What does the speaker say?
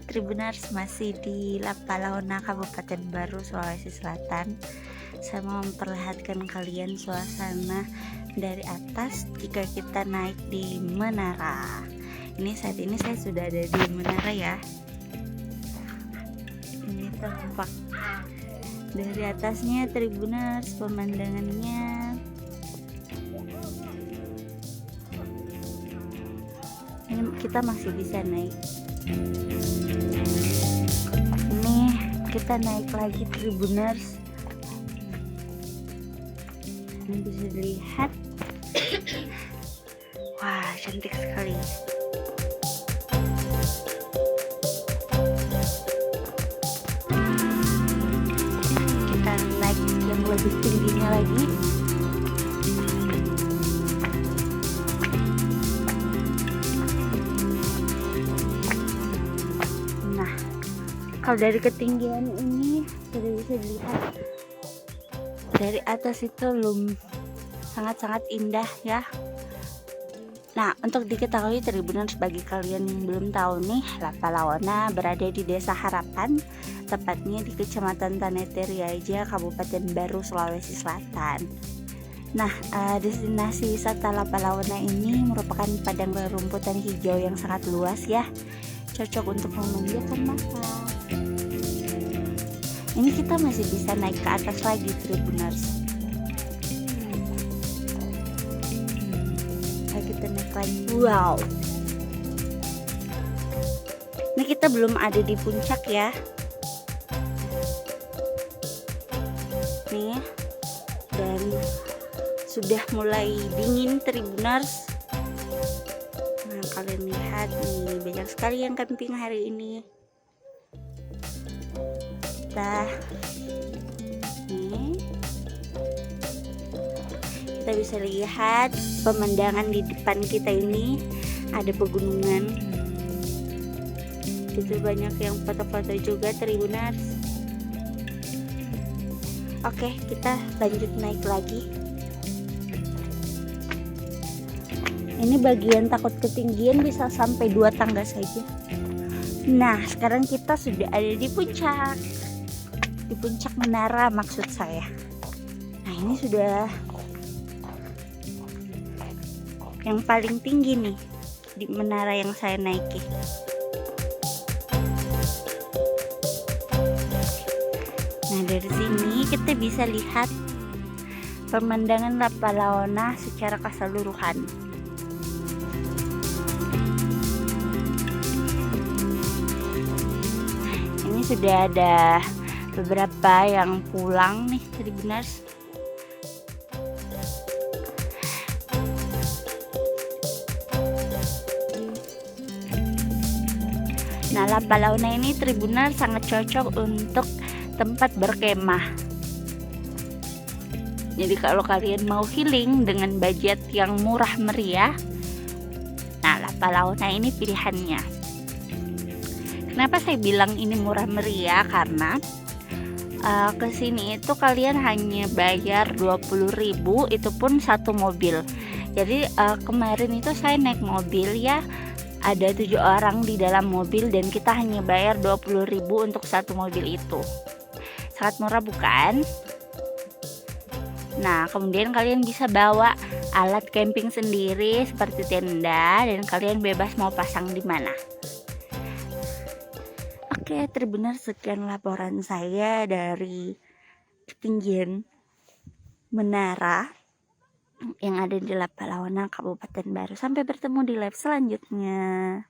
Tribuners, masih di Lapalauna, Kabupaten Baru, Sulawesi Selatan. Saya mau memperlihatkan kalian suasana dari atas jika kita naik di menara. Saat ini saya sudah ada di menara ya. Ini tampak dari atasnya Tribuners, pemandangannya. Ini kita masih bisa naik. Ini kita naik lagi Tribuners. Ini bisa dilihat. Wah, cantik sekali. Kita naik yang lebih tingginya lagi. Kalau dari ketinggian ini sudah bisa dilihat dari atas itu sangat-sangat indah ya. Nah, untuk diketahui Tribuners, bagi kalian yang belum tahu nih, Lapalauna berada di Desa Harapan, tepatnya di Kecamatan Tanete Riaja, Kabupaten Baru, Sulawesi Selatan. Nah, destinasi wisata Lapalauna ini merupakan padang rumputan hijau yang sangat luas ya, cocok untuk memanjakan mata. Ini kita masih bisa naik ke atas lagi Tribuners. Kita naik lagi. Wow. Ini kita belum ada di puncak ya. Nih. Dan sudah mulai dingin Tribuners. Nah, kalian lihat nih, banyak sekali yang camping hari ini. Nih, kita bisa lihat pemandangan di depan kita ini, ada pegunungan. Itu banyak yang foto-foto juga Tribuners. Oke, kita lanjut naik lagi. Ini bagian takut ketinggian bisa sampai 2 tangga saja. Nah, sekarang kita sudah ada di puncak. Di puncak menara maksud saya. Nah, ini sudah yang paling tinggi nih di menara yang saya naiki. Nah, dari sini kita bisa lihat pemandangan Lapalauna secara keseluruhan. Ini sudah ada beberapa yang pulang nih Tribuners. Nah, Lapalauna ini Tribuners sangat cocok untuk tempat berkemah. Jadi kalau kalian mau healing dengan budget yang murah meriah, nah Lapalauna ini pilihannya. Kenapa saya bilang ini murah meriah? Karena kesini itu kalian hanya bayar 20.000, itu pun satu mobil. Jadi kemarin itu saya naik mobil ya, ada 7 orang di dalam mobil dan kita hanya bayar 20.000 untuk satu mobil itu. Sangat murah bukan? Nah, kemudian kalian bisa bawa alat camping sendiri seperti tenda dan kalian bebas mau pasang di mana. Oke, Tribuners, sekian laporan saya dari ketinggian menara yang ada di Lapalauna, Kabupaten Baru. Sampai bertemu di live selanjutnya.